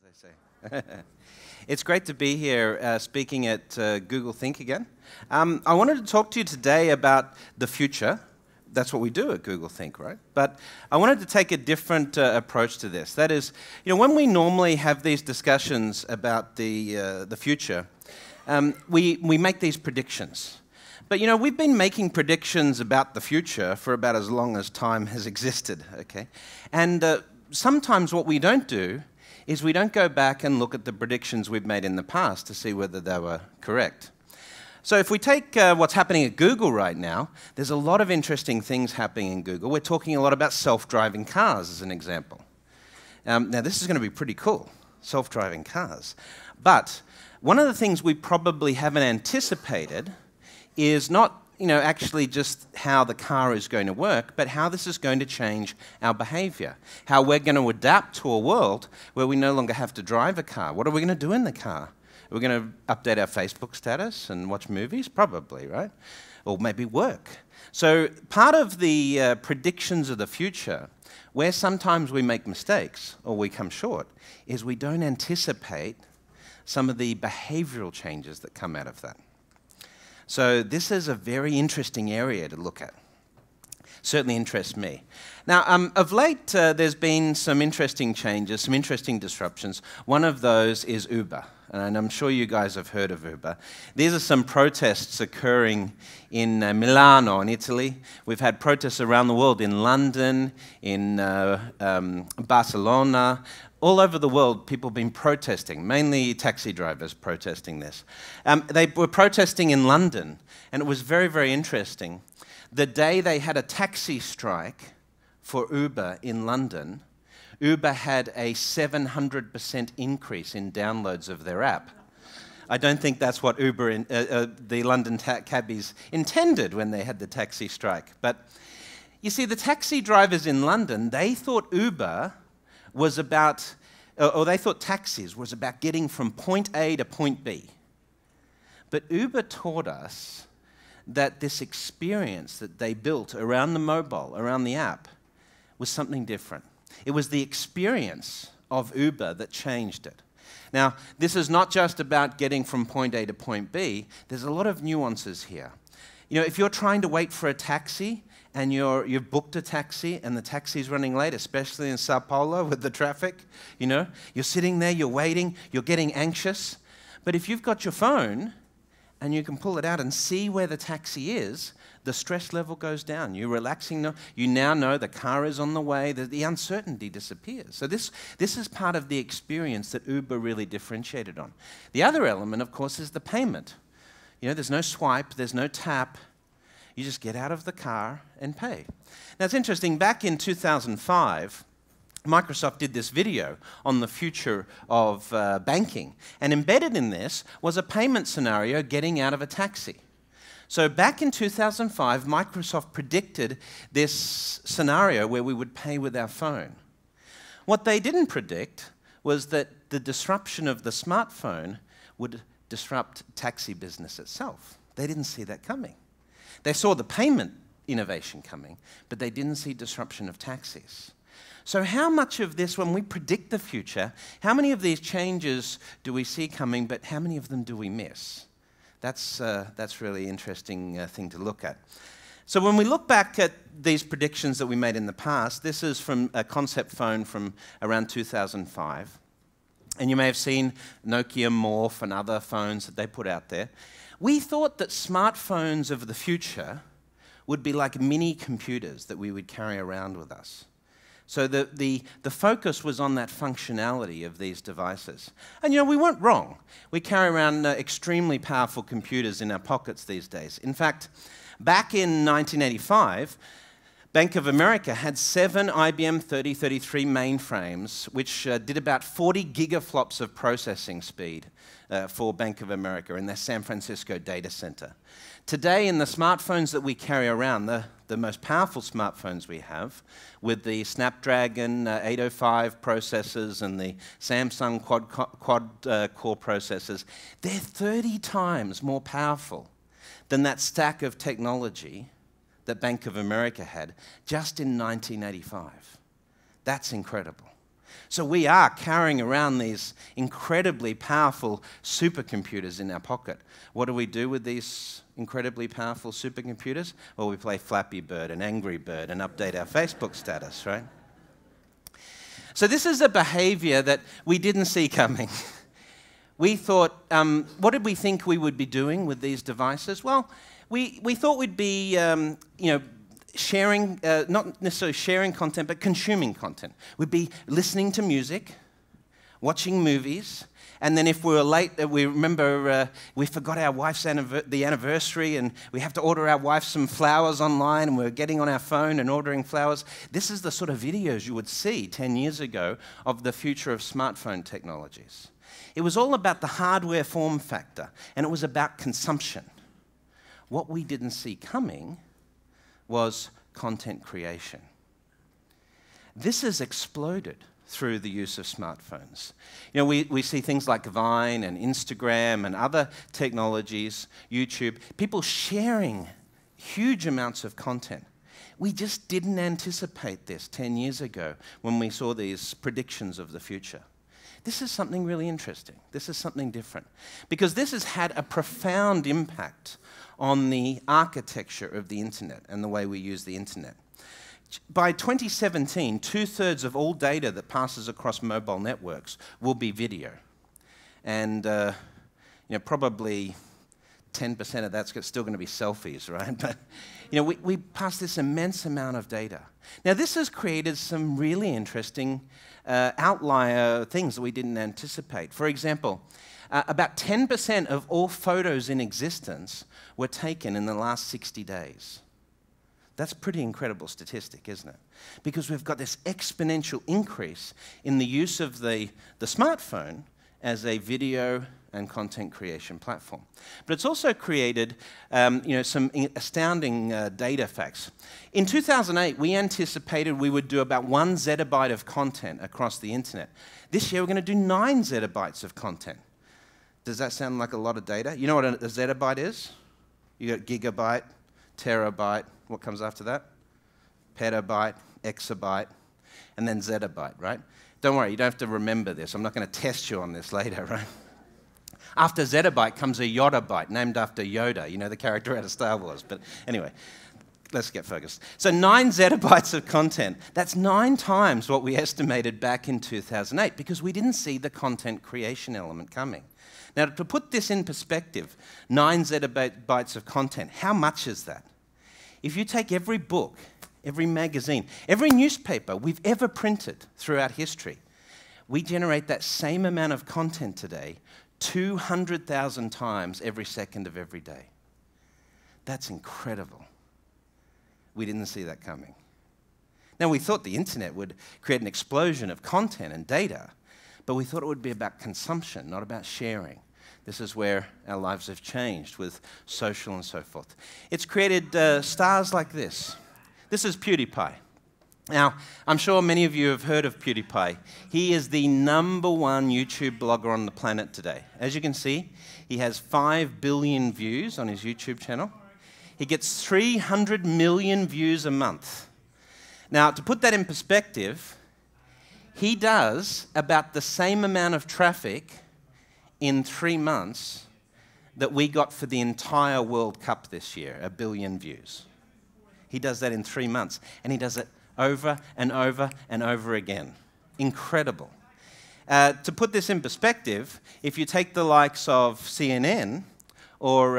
as they say. It's great to be here speaking at Google Think again. I wanted to talk to you today about the future. That's what we do at Google Think, right? But I wanted to take a different approach to this. That is, when we normally have these discussions about the future, we make these predictions. But we've been making predictions about the future for about as long as time has existed, okay? And sometimes what we don't do is we don't go back and look at the predictions we've made in the past to see whether they were correct. So if we take what's happening at Google right now, there's a lot of interesting things happening in Google. We're talking a lot about self-driving cars as an example. Now this is going to be pretty cool, self-driving cars. But one of the things we probably haven't anticipated is not actually just how the car is going to work, but how this is going to change our behavior, how we're going to adapt to a world where we no longer have to drive a car. What are we going to do in the car? Are we going to update our Facebook status and watch movies? Probably, right? Or maybe work. So part of the predictions of the future, where sometimes we make mistakes or we come short, is we don't anticipate some of the behavioral changes that come out of that. So this is a very interesting area to look at. Certainly interests me. Now, of late, there's been some interesting changes, some interesting disruptions. One of those is Uber, and I'm sure you guys have heard of Uber. These are some protests occurring in Milano, in Italy. We've had protests around the world, in London, in Barcelona. All over the world, people have been protesting, mainly taxi drivers protesting this. They were protesting in London, and it was very, very interesting. The day they had a taxi strike for Uber in London, Uber had a 700% increase in downloads of their app. I don't think that's what Uber, the London cabbies, intended when they had the taxi strike. But you see, the taxi drivers in London, they thought Uber was about, or they thought taxis was about getting from point A to point B. But Uber taught us that this experience that they built around the mobile, around the app, was something different. It was the experience of Uber that changed it. Now, this is not just about getting from point A to point B. There's a lot of nuances here. If you're trying to wait for a taxi, and you've booked a taxi and the taxi's running late, especially in São Paulo with the traffic, you're sitting there, you're waiting, you're getting anxious. But if you've got your phone and you can pull it out and see where the taxi is, the stress level goes down. You're relaxing. You now know the car is on the way. The uncertainty disappears. So this is part of the experience that Uber really differentiated on. The other element, of course, is the payment. There's no swipe, there's no tap. You just get out of the car and pay. Now, it's interesting, back in 2005, Microsoft did this video on the future of banking. And embedded in this was a payment scenario getting out of a taxi. So back in 2005, Microsoft predicted this scenario where we would pay with our phone. What they didn't predict was that the disruption of the smartphone would disrupt taxi business itself. They didn't see that coming. They saw the payment innovation coming, but they didn't see disruption of taxis. So how much of this, when we predict the future, how many of these changes do we see coming, but how many of them do we miss? That's really interesting thing to look at. So when we look back at these predictions that we made in the past, this is from a concept phone from around 2005. And you may have seen Nokia Morph and other phones that they put out there. We thought that smartphones of the future would be like mini computers that we would carry around with us. So the focus was on that functionality of these devices. And we weren't wrong. We carry around extremely powerful computers in our pockets these days. In fact, back in 1985, Bank of America had 7 IBM 3033 mainframes, which did about 40 gigaflops of processing speed for Bank of America in their San Francisco data center. Today, in the smartphones that we carry around, the most powerful smartphones we have, with the Snapdragon 805 processors and the Samsung quad-core processors, they're 30 times more powerful than that stack of technology that Bank of America had just in 1985. That's incredible. So we are carrying around these incredibly powerful supercomputers in our pocket. What do we do with these incredibly powerful supercomputers? Well, we play Flappy Bird and Angry Bird and update our Facebook status, right? So this is a behavior that we didn't see coming. We thought, what did we think we would be doing with these devices? Well, we thought we'd be, sharing, not necessarily sharing content, but consuming content. We'd be listening to music, watching movies, and then if we were late, we remember we forgot our wife's the anniversary, and we have to order our wife some flowers online, and we're getting on our phone and ordering flowers. This is the sort of videos you would see 10 years ago of the future of smartphone technologies. It was all about the hardware form factor, and it was about consumption. What we didn't see coming was content creation. This has exploded through the use of smartphones. You know, we see things like Vine and Instagram and other technologies, YouTube, people sharing huge amounts of content. We just didn't anticipate this 10 years ago when we saw these predictions of the future. This is something really interesting. This is something different. Because this has had a profound impact on the architecture of the internet and the way we use the internet. By 2017, 2/3 of all data that passes across mobile networks will be video. And probably 10% of that's still going to be selfies, right? But we pass this immense amount of data. Now, this has created some really interesting outlier things that we didn't anticipate. For example, about 10% of all photos in existence were taken in the last 60 days. That's a pretty incredible statistic, isn't it? Because we've got this exponential increase in the use of the smartphone as a video and content creation platform. But it's also created some astounding data facts. In 2008, we anticipated we would do about 1 zettabyte of content across the internet. This year, we're going to do 9 zettabytes of content. Does that sound like a lot of data? You know what a zettabyte is? You got gigabyte, terabyte. What comes after that? Petabyte, exabyte, and then zettabyte, right? Don't worry, you don't have to remember this. I'm not going to test you on this later, right? After zettabyte comes a yottabyte, named after Yoda, the character out of Star Wars. But anyway, let's get focused. So 9 zettabytes of content. That's 9 times what we estimated back in 2008 because we didn't see the content creation element coming. Now, to put this in perspective, 9 zettabytes of content, how much is that? If you take every book, every magazine, every newspaper we've ever printed throughout history, we generate that same amount of content today 200,000 times every second of every day. That's incredible. We didn't see that coming. Now, we thought the internet would create an explosion of content and data, but we thought it would be about consumption, not about sharing. This is where our lives have changed with social and so forth. It's created stars like this. This is Pewdiepie. Now, I'm sure many of you have heard of Pewdiepie. He is the #1 YouTube blogger on the planet today. As you can see, he has 5 billion views on his YouTube channel. He gets 300 million views a month. Now, to put that in perspective, he does about the same amount of traffic in 3 months that we got for the entire World Cup this year, 1 billion views. He does that in 3 months, and he does it over and over and over again. Incredible. To put this in perspective, if you take the likes of CNN or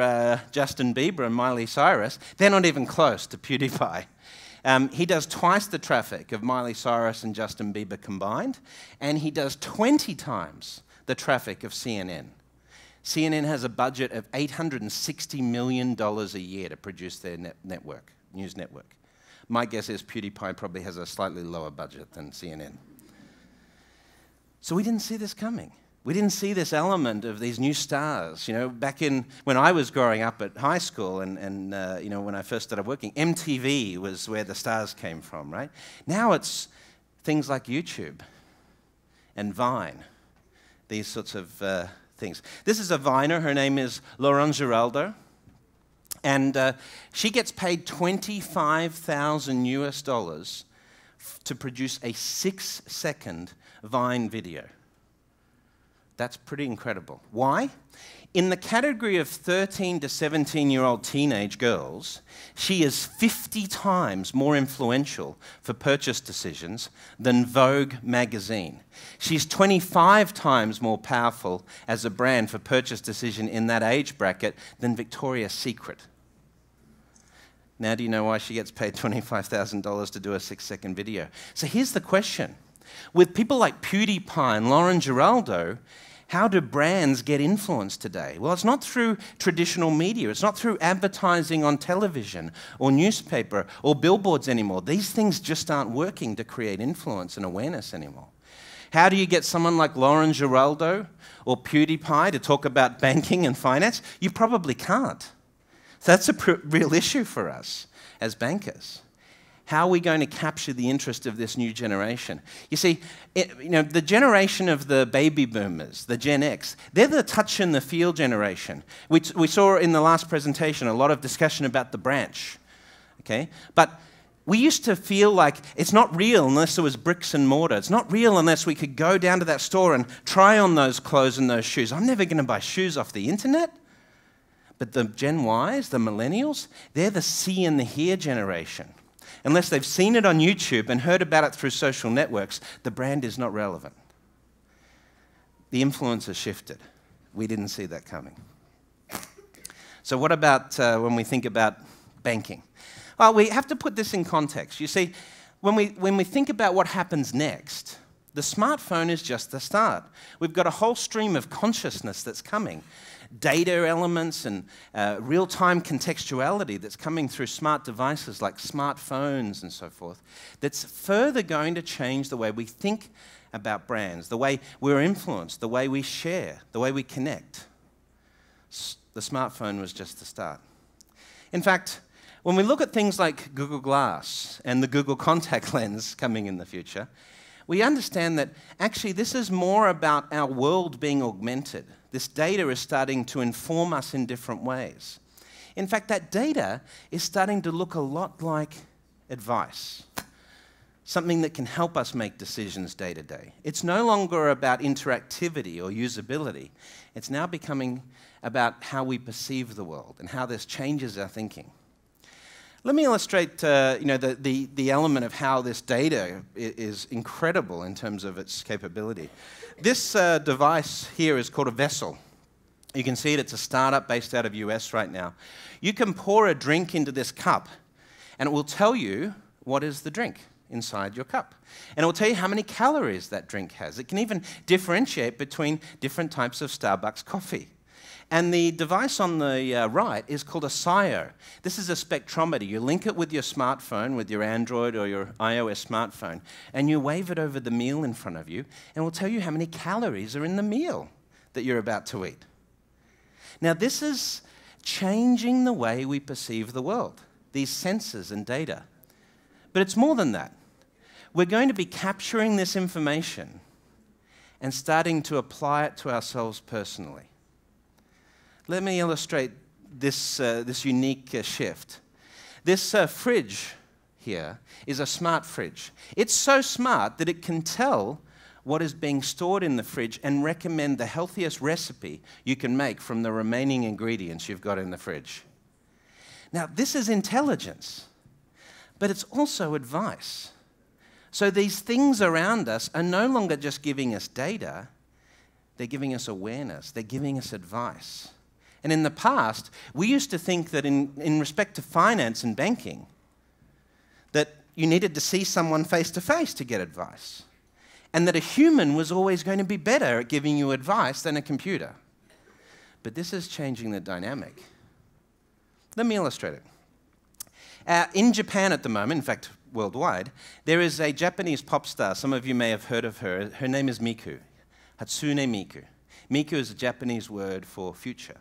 Justin Bieber and Miley Cyrus, they're not even close to Pewdiepie. He does twice the traffic of Miley Cyrus and Justin Bieber combined, and he does 20 times the traffic of CNN. CNN has a budget of $860 million a year to produce their news network. My guess is Pewdiepie probably has a slightly lower budget than CNN. So we didn't see this coming. We didn't see this element of these new stars. Back in when I was growing up at high school and when I first started working, MTV was where the stars came from, right? Now it's things like YouTube and Vine, these sorts of things. This is a Viner. Her name is Lauren Geraldo. And she gets paid $25,000 US to produce a 6-second Vine video. That's pretty incredible. Why? In the category of 13 to 17-year-old teenage girls, she is 50 times more influential for purchase decisions than Vogue magazine. She's 25 times more powerful as a brand for purchase decision in that age bracket than Victoria's Secret. Now do you know why she gets paid $25,000 to do a 6-second video? So here's the question. With people like Pewdiepie and Lauren Geraldo, how do brands get influence today? Well, it's not through traditional media. It's not through advertising on television or newspaper or billboards anymore. These things just aren't working to create influence and awareness anymore. How do you get someone like Lauren Geraldo or Pewdiepie to talk about banking and finance? You probably can't. So that's a real issue for us as bankers. How are we going to capture the interest of this new generation? You see, the generation of the baby boomers, the Gen X, they're the touch and the feel generation. We saw in the last presentation a lot of discussion about the branch, okay? But we used to feel like it's not real unless there was bricks and mortar. It's not real unless we could go down to that store and try on those clothes and those shoes. I'm never going to buy shoes off the internet. But the Gen Ys, the millennials, they're the see and the hear generation. Unless they've seen it on YouTube and heard about it through social networks, the brand is not relevant. The influence has shifted. We didn't see that coming. So what about when we think about banking? Well, we have to put this in context. You see, when we think about what happens next, the smartphone is just the start. We've got a whole stream of consciousness that's coming. Data elements and real-time contextuality that's coming through smart devices like smartphones and so forth, that's further going to change the way we think about brands, the way we're influenced, the way we share, the way we connect. The smartphone was just the start. In fact, when we look at things like Google Glass and the Google contact lens coming in the future, we understand that actually this is more about our world being augmented. This data is starting to inform us in different ways. In fact, that data is starting to look a lot like advice, something that can help us make decisions day to day. It's no longer about interactivity or usability. It's now becoming about how we perceive the world and how this changes our thinking. Let me illustrate the element of how this data is incredible in terms of its capability. This device here is called a vessel. You can see it, it's a startup based out of US right now. You can pour a drink into this cup and it will tell you what is the drink inside your cup. And it will tell you how many calories that drink has. It can even differentiate between different types of Starbucks coffee. And the device on the right is called a SIO. This is a spectrometer. You link it with your smartphone, with your Android or your iOS smartphone, and you wave it over the meal in front of you, and it will tell you how many calories are in the meal that you're about to eat. Now, this is changing the way we perceive the world, these sensors and data. But it's more than that. We're going to be capturing this information and starting to apply it to ourselves personally. Let me illustrate this unique shift. This fridge here is a smart fridge. It's so smart that it can tell what is being stored in the fridge and recommend the healthiest recipe you can make from the remaining ingredients you've got in the fridge. Now, this is intelligence, but it's also advice. So these things around us are no longer just giving us data, they're giving us awareness, they're giving us advice. And in the past, we used to think that in respect to finance and banking, that you needed to see someone face to face to get advice. And that a human was always going to be better at giving you advice than a computer. But this is changing the dynamic. Let me illustrate it. In Japan at the moment, in fact, worldwide, there is a Japanese pop star. Some of you may have heard of her. Her name is Miku, Hatsune Miku. Miku is a Japanese word for future.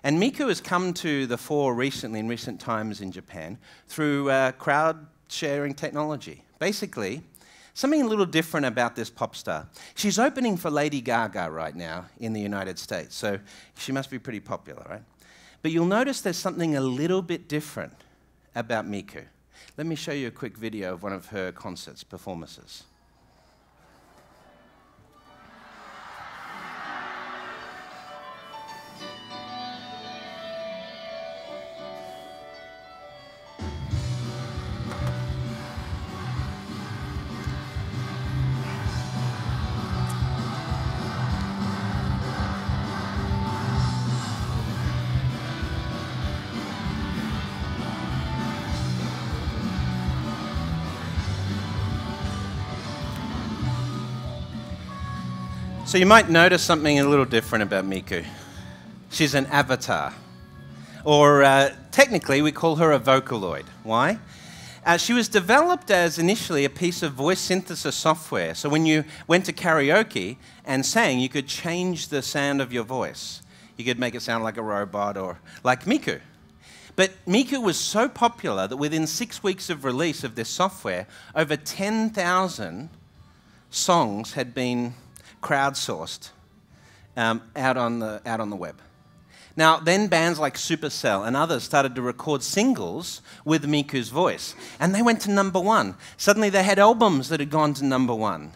And Miku has come to the fore recently, in recent times in Japan, through crowd-sharing technology. Basically, something a little different about this pop star. She's opening for Lady Gaga right now in the United States, so she must be pretty popular, right? But you'll notice there's something a little bit different about Miku. Let me show you a quick video of one of her concerts, performances. So you might notice something a little different about Miku. She's an avatar. Or technically, we call her a Vocaloid. Why? She was developed as initially a piece of voice synthesis software. So when you went to karaoke and sang, you could change the sound of your voice. You could make it sound like a robot or like Miku. But Miku was so popular that within 6 weeks of release of this software, over 10,000 songs had been crowdsourced out on the web. Now, then bands like Supercell and others started to record singles with Miku's voice, and they went to #1. Suddenly they had albums that had gone to #1.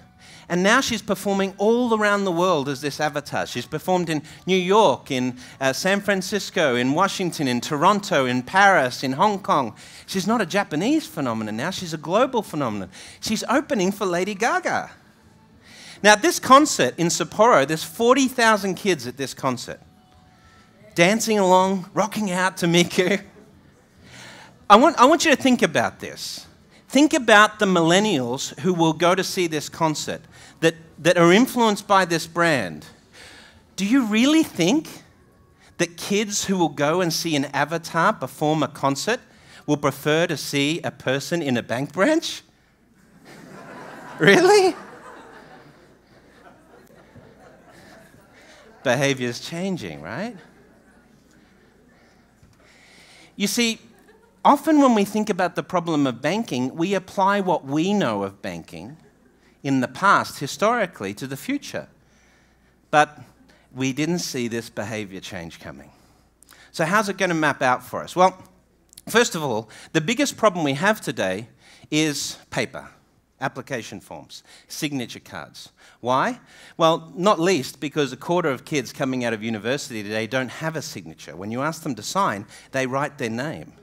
And now she's performing all around the world as this avatar. She's performed in New York, in San Francisco, in Washington, in Toronto, in Paris, in Hong Kong. She's not a Japanese phenomenon now, she's a global phenomenon. She's opening for Lady Gaga. Now, at this concert in Sapporo, there's 40,000 kids at this concert, dancing along, rocking out to Miku. I want you to think about this. Think about the millennials who will go to see this concert, that are influenced by this brand. Do you really think that kids who will go and see an avatar perform a concert will prefer to see a person in a bank branch? Really? Behavior's changing, right? You see, often when we think about the problem of banking, we apply what we know of banking in the past, historically, to the future. But we didn't see this behavior change coming. So how's it going to map out for us? Well, first of all, the biggest problem we have today is paper, application forms, signature cards. Why? Well, not least because 1/4 of kids coming out of university today don't have a signature. When you ask them to sign, they write their name.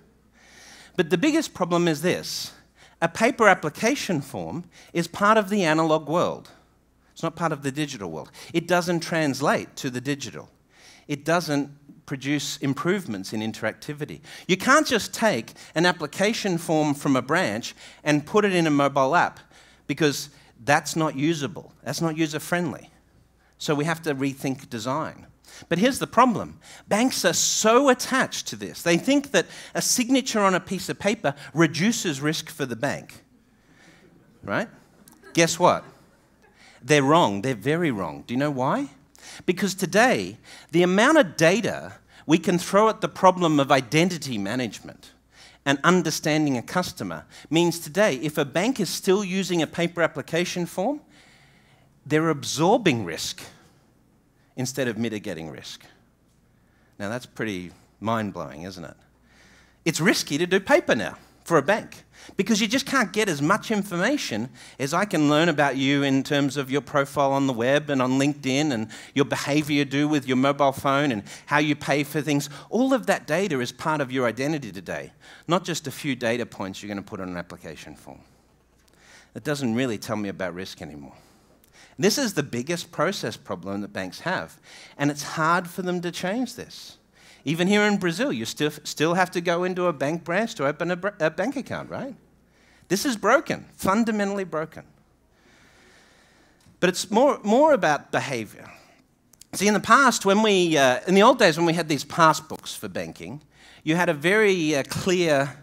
But the biggest problem is this. A paper application form is part of the analog world. It's not part of the digital world. It doesn't translate to the digital. It doesn't produce improvements in interactivity. You can't just take an application form from a branch and put it in a mobile app because that's not usable. That's not user-friendly. So we have to rethink design. But here's the problem. Banks are so attached to this. They think that a signature on a piece of paper reduces risk for the bank. Right? Guess what? They're wrong. They're very wrong. Do you know why? Because today, the amount of data we can throw at the problem of identity management and understanding a customer means today, if a bank is still using a paper application form, they're absorbing risk instead of mitigating risk. Now that's pretty mind-blowing, isn't it? It's risky to do paper now for a bank because you just can't get as much information as I can learn about you in terms of your profile on the web and on LinkedIn and your behavior you do with your mobile phone and how you pay for things. All of that data is part of your identity today, not just a few data points you're going to put on an application form. It doesn't really tell me about risk anymore. This is the biggest process problem that banks have, and it's hard for them to change this. Even here in Brazil, you still have to go into a bank branch to open a bank account, right? This is broken, fundamentally broken. But it's more about behavior. See, in the past, in the old days when we had these passbooks for banking, you had a very clear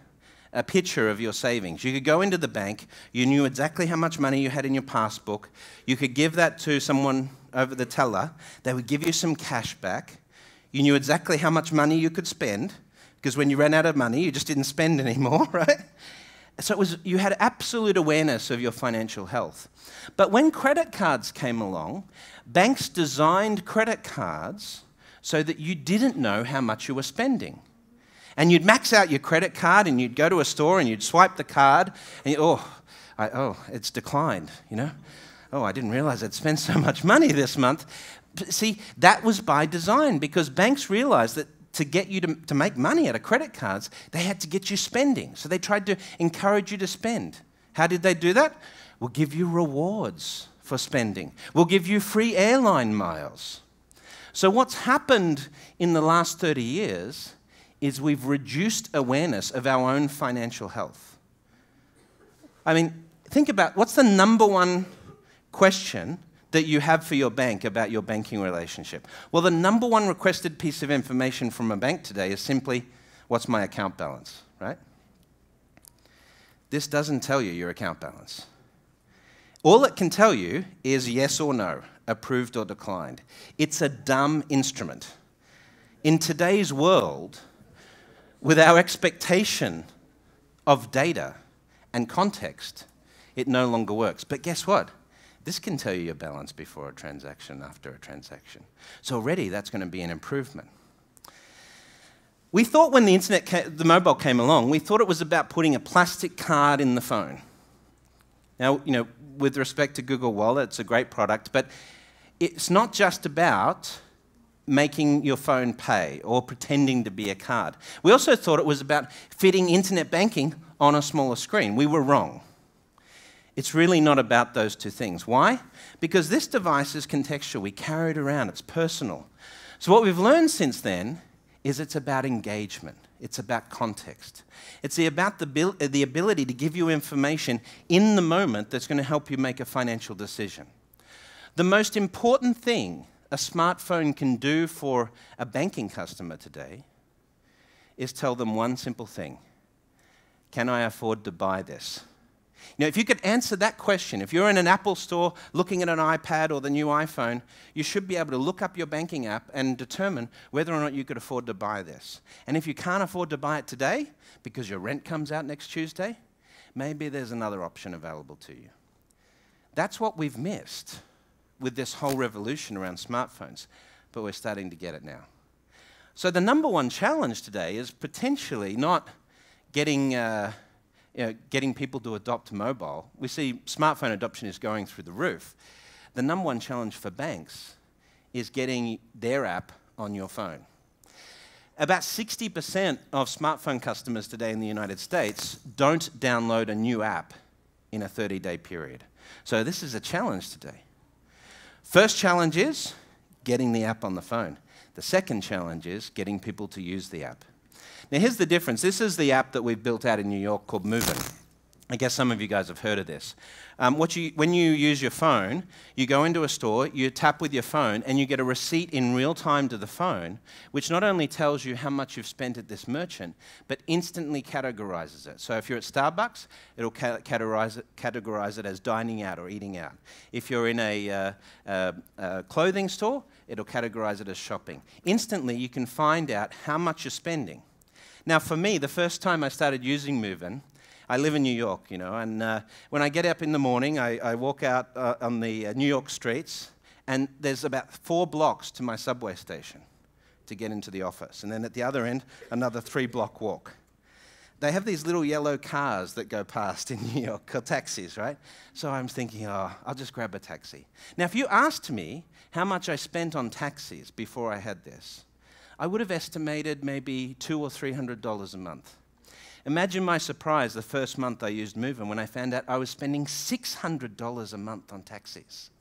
a picture of your savings. You could go into the bank, you knew exactly how much money you had in your passbook, you could give that to someone over the teller, they would give you some cash back, you knew exactly how much money you could spend, because when you ran out of money, you just didn't spend anymore, right? So you had absolute awareness of your financial health. But when credit cards came along, banks designed credit cards so that you didn't know how much you were spending. And you'd max out your credit card and you'd go to a store and you'd swipe the card and it's declined, you know? Oh, I didn't realize I'd spent so much money this month. See, that was by design because banks realized that to get you to make money out of credit cards, they had to get you spending. So they tried to encourage you to spend. How did they do that? We'll give you rewards for spending. We'll give you free airline miles. So what's happened in the last 30 years is we've reduced awareness of our own financial health. I mean, think about what's the #1 question that you have for your bank about your banking relationship? Well, the number one requested piece of information from a bank today is simply, what's my account balance, right? This doesn't tell you your account balance. All it can tell you is yes or no, approved or declined. It's a dumb instrument. In today's world, with our expectation of data and context, it no longer works. But guess what? This can tell you your balance before a transaction, after a transaction. So already that's going to be an improvement. We thought when the mobile came along, we thought it was about putting a plastic card in the phone. Now, with respect to Google Wallet, it's a great product, but it's not just about making your phone pay or pretending to be a card. We also thought it was about fitting internet banking on a smaller screen. We were wrong. It's really not about those two things. Why? Because this device is contextual. We carry it around. It's personal. So what we've learned since then is it's about engagement. It's about context. It's about the ability to give you information in the moment that's going to help you make a financial decision. The most important thing a smartphone can do for a banking customer today is tell them one simple thing. Can I afford to buy this? If you could answer that question, if you're in an Apple store looking at an iPad or the new iPhone, you should be able to look up your banking app and determine whether or not you could afford to buy this. And if you can't afford to buy it today because your rent comes out next Tuesday, maybe there's another option available to you. That's what we've missed with this whole revolution around smartphones, but we're starting to get it now. So the number one challenge today is potentially not getting people to adopt mobile. We see smartphone adoption is going through the roof. The number one challenge for banks is getting their app on your phone. About 60% of smartphone customers today in the United States don't download a new app in a 30-day period. So this is a challenge today. First challenge is getting the app on the phone. The second challenge is getting people to use the app. Now, here's the difference. This is the app that we've built out in New York called Movin'. I guess some of you guys have heard of this. When you use your phone, you go into a store, you tap with your phone, and you get a receipt in real time to the phone, which not only tells you how much you've spent at this merchant, but instantly categorizes it. So if you're at Starbucks, it'll categorize it as dining out or eating out. If you're in a clothing store, it'll categorize it as shopping. Instantly, you can find out how much you're spending. Now, for me, the first time I started using Movin', I live in New York, and when I get up in the morning, I walk out on the New York streets, and there's about 4 blocks to my subway station to get into the office. And then at the other end, another 3-block walk. They have these little yellow cars that go past in New York, called taxis, right? So I'm thinking, I'll just grab a taxi. Now, if you asked me how much I spent on taxis before I had this, I would have estimated maybe $200 or $300 a month. Imagine my surprise the first month I used Movin' when I found out I was spending $600 a month on taxis.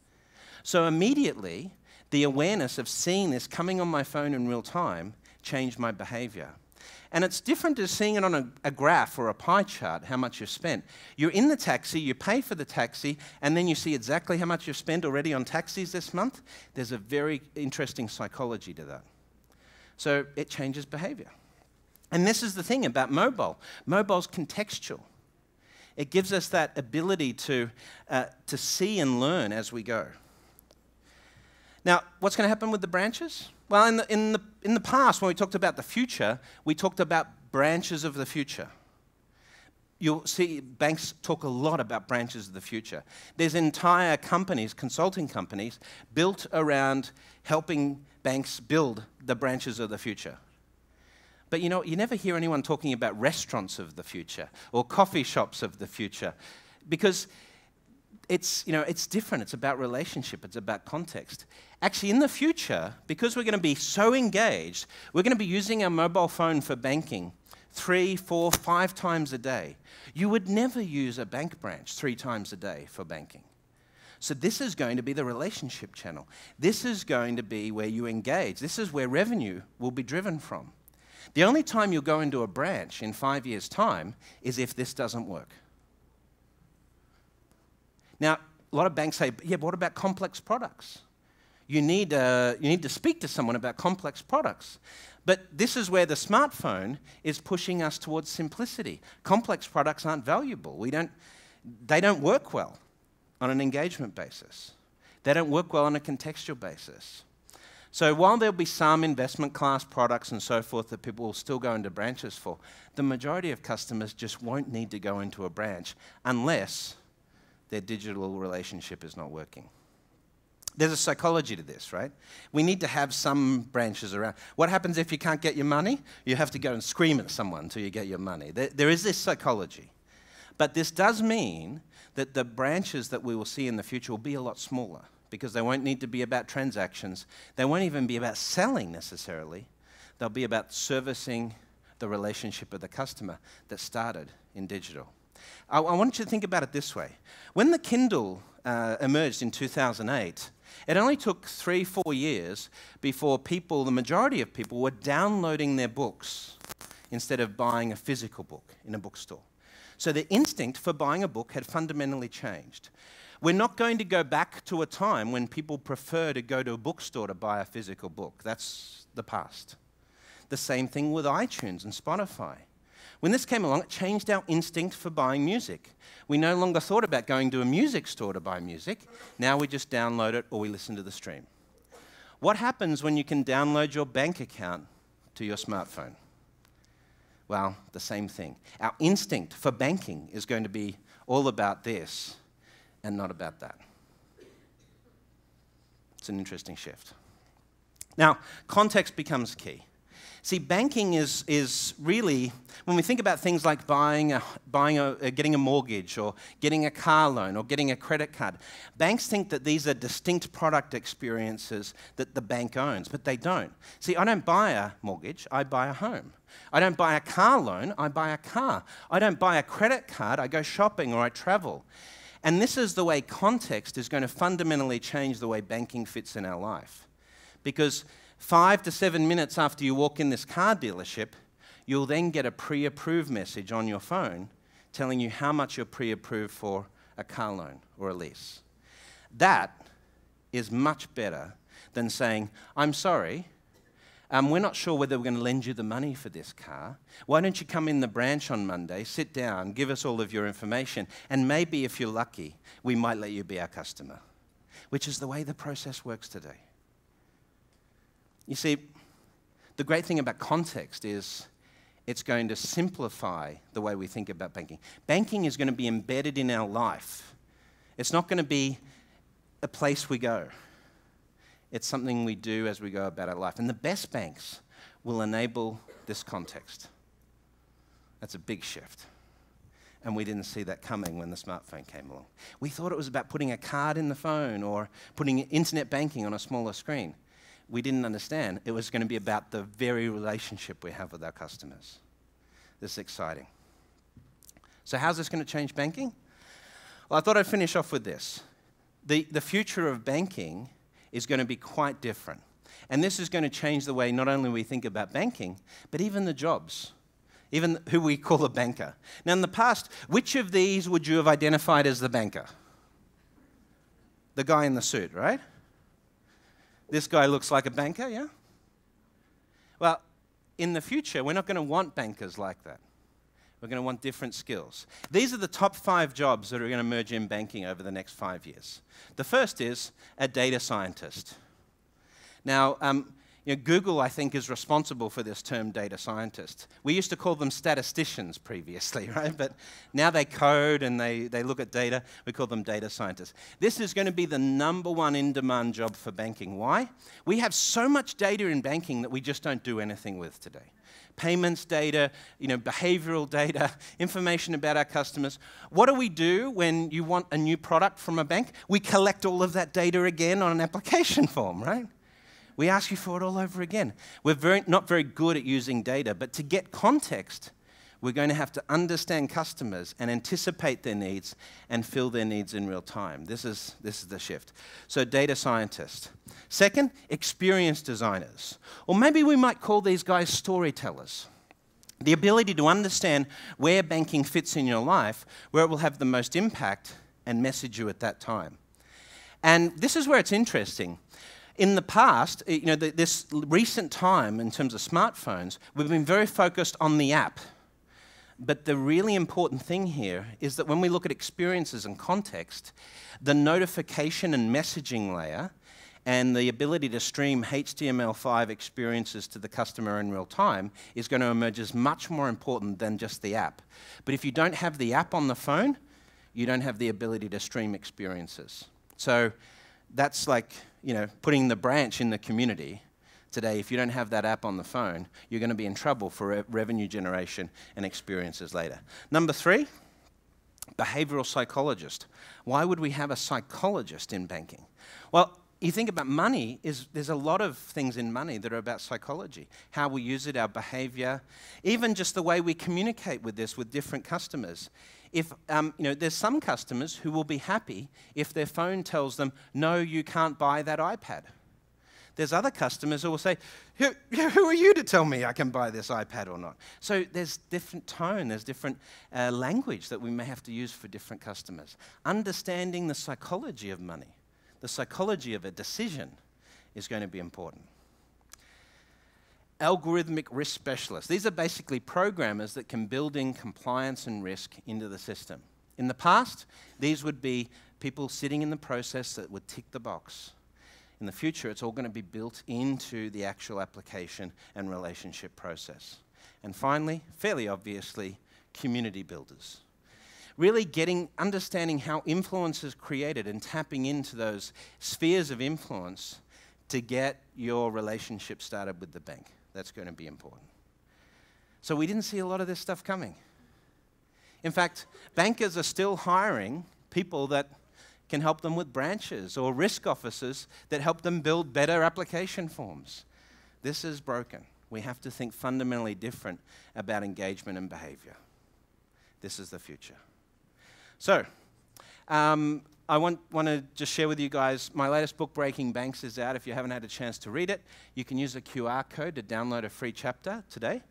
So immediately, the awareness of seeing this coming on my phone in real time changed my behavior. And it's different to seeing it on a graph or a pie chart, how much you've spent. You're in the taxi, you pay for the taxi, and then you see exactly how much you've spent already on taxis this month. There's a very interesting psychology to that. So it changes behavior. And this is the thing about mobile. Mobile's contextual. It gives us that ability to see and learn as we go. Now, what's going to happen with the branches? Well, in the past, when we talked about the future, we talked about branches of the future. You'll see banks talk a lot about branches of the future. There's entire companies, consulting companies, built around helping banks build the branches of the future. But you never hear anyone talking about restaurants of the future or coffee shops of the future, because it's different. It's about relationship. It's about context. Actually, in the future, because we're going to be so engaged, we're going to be using our mobile phone for banking 3, 4, 5 times a day. You would never use a bank branch 3 times a day for banking. So this is going to be the relationship channel. This is going to be where you engage. This is where revenue will be driven from. The only time you'll go into a branch in 5 years' time is if this doesn't work. Now, a lot of banks say, yeah, but what about complex products? You need to speak to someone about complex products. But this is where the smartphone is pushing us towards simplicity. Complex products aren't valuable. They don't work well on an engagement basis. They don't work well on a contextual basis. So while there'll be some investment class products and so forth that people will still go into branches for, the majority of customers just won't need to go into a branch unless their digital relationship is not working. There's a psychology to this, right? We need to have some branches around. What happens if you can't get your money? You have to go and scream at someone until you get your money. There is this psychology. But this does mean that the branches that we will see in the future will be a lot smaller because they won't need to be about transactions. They won't even be about selling necessarily. They'll be about servicing the relationship with the customer that started in digital. I want you to think about it this way. When the Kindle emerged in 2008, it only took 3-4 years before the majority of people were downloading their books instead of buying a physical book in a bookstore. So the instinct for buying a book had fundamentally changed. We're not going to go back to a time when people prefer to go to a bookstore to buy a physical book. That's the past. The same thing with iTunes and Spotify. When this came along, it changed our instinct for buying music. We no longer thought about going to a music store to buy music. Now we just download it or we listen to the stream. What happens when you can download your bank account to your smartphone? Well, the same thing. Our instinct for banking is going to be all about this and not about that. It's an interesting shift. Now, context becomes key. See, banking is really, when we think about things like getting a mortgage or getting a car loan or getting a credit card, banks think that these are distinct product experiences that the bank owns, but they don't. See, I don't buy a mortgage, I buy a home. I don't buy a car loan, I buy a car. I don't buy a credit card, I go shopping or I travel. And this is the way context is going to fundamentally change the way banking fits in our life. Because 5 to 7 minutes after you walk in this car dealership, you'll then get a pre-approved message on your phone telling you how much you're pre-approved for a car loan or a lease. That is much better than saying, I'm sorry, we're not sure whether we're going to lend you the money for this car. Why don't you come in the branch on Monday, sit down, give us all of your information, and maybe if you're lucky, we might let you be our customer, which is the way the process works today. You see, the great thing about context is it's going to simplify the way we think about banking. Banking is going to be embedded in our life. It's not going to be a place we go. It's something we do as we go about our life. And the best banks will enable this context. That's a big shift. And we didn't see that coming when the smartphone came along. We thought it was about putting a card in the phone or putting internet banking on a smaller screen. We didn't understand it was going to be about the very relationship we have with our customers. This is exciting. So how's this going to change banking? Well, I thought I'd finish off with this. The future of banking is going to be quite different. And this is going to change the way not only we think about banking, but even the jobs, even who we call a banker. Now, in the past, which of these would you have identified as the banker? The guy in the suit, right? This guy looks like a banker, yeah? Well, in the future, we're not going to want bankers like that. We're going to want different skills. These are the top 5 jobs that are going to emerge in banking over the next 5 years. The first is a data scientist. Now, Google, I think, is responsible for this term data scientist. We used to call them statisticians previously, right? But now they code and they look at data. We call them data scientists. This is going to be the #1 in-demand job for banking. Why? We have so much data in banking that we just don't do anything with today. Payments data, behavioral data, information about our customers. What do we do when you want a new product from a bank? We collect all of that data again on an application form, right? We ask you for it all over again. We're not very good at using data, but to get context, we're going to have to understand customers and anticipate their needs and fill their needs in real time. This is the shift. So data scientists. Second, experience designers. Or maybe we might call these guys storytellers. The ability to understand where banking fits in your life, where it will have the most impact, and message you at that time. And this is where it's interesting. In the past, this recent time in terms of smartphones, we've been very focused on the app. But the really important thing here is that when we look at experiences and context, the notification and messaging layer and the ability to stream HTML5 experiences to the customer in real time is going to emerge as much more important than just the app. But if you don't have the app on the phone, you don't have the ability to stream experiences. So that's like, putting the branch in the community. Today, if you don't have that app on the phone, you're going to be in trouble for revenue generation and experiences later. Number 3, behavioral psychologist. Why would we have a psychologist in banking? Well, you think about money, there's a lot of things in money that are about psychology. How we use it, our behavior, even just the way we communicate with this with different customers. If, there's some customers who will be happy if their phone tells them, no, you can't buy that iPad. There's other customers who will say, who are you to tell me I can buy this iPad or not? So there's different tone, there's different language that we may have to use for different customers. Understanding the psychology of money, the psychology of a decision is going to be important. Algorithmic risk specialists. These are basically programmers that can build in compliance and risk into the system. In the past, these would be people sitting in the process that would tick the box. In the future, it's all going to be built into the actual application and relationship process. And finally, fairly obviously, community builders. Really understanding how influence is created and tapping into those spheres of influence to get your relationship started with the bank. That's going to be important. So we didn't see a lot of this stuff coming. In fact, bankers are still hiring people that can help them with branches, or risk officers that help them build better application forms. This is broken. We have to think fundamentally different about engagement and behavior. This is the future. So, I want to just share with you guys, my latest book, Breaking Banks, is out. If you haven't had a chance to read it, you can use a QR code to download a free chapter today.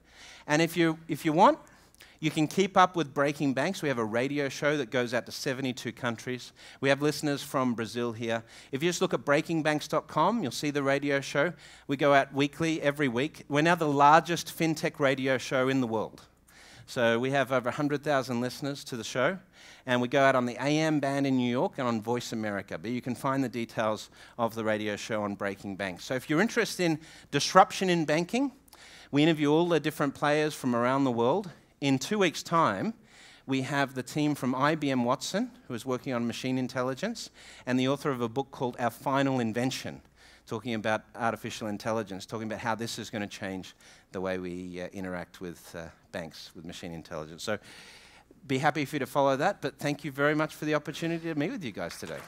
And if you want, you can keep up with Breaking Banks. We have a radio show that goes out to 72 countries. We have listeners from Brazil here. If you just look at breakingbanks.com, you'll see the radio show. We go out weekly, every week. We're now the largest fintech radio show in the world. So we have over 100,000 listeners to the show. And we go out on the AM band in New York and on Voice America. But you can find the details of the radio show on Breaking Banks. So if you're interested in disruption in banking, we interview all the different players from around the world. In 2 weeks' time, we have the team from IBM Watson, who is working on machine intelligence, and the author of a book called Our Final Invention, talking about artificial intelligence, talking about how this is going to change the way we interact with banks, with machine intelligence. So be happy for you to follow that, but thank you very much for the opportunity to meet with you guys today.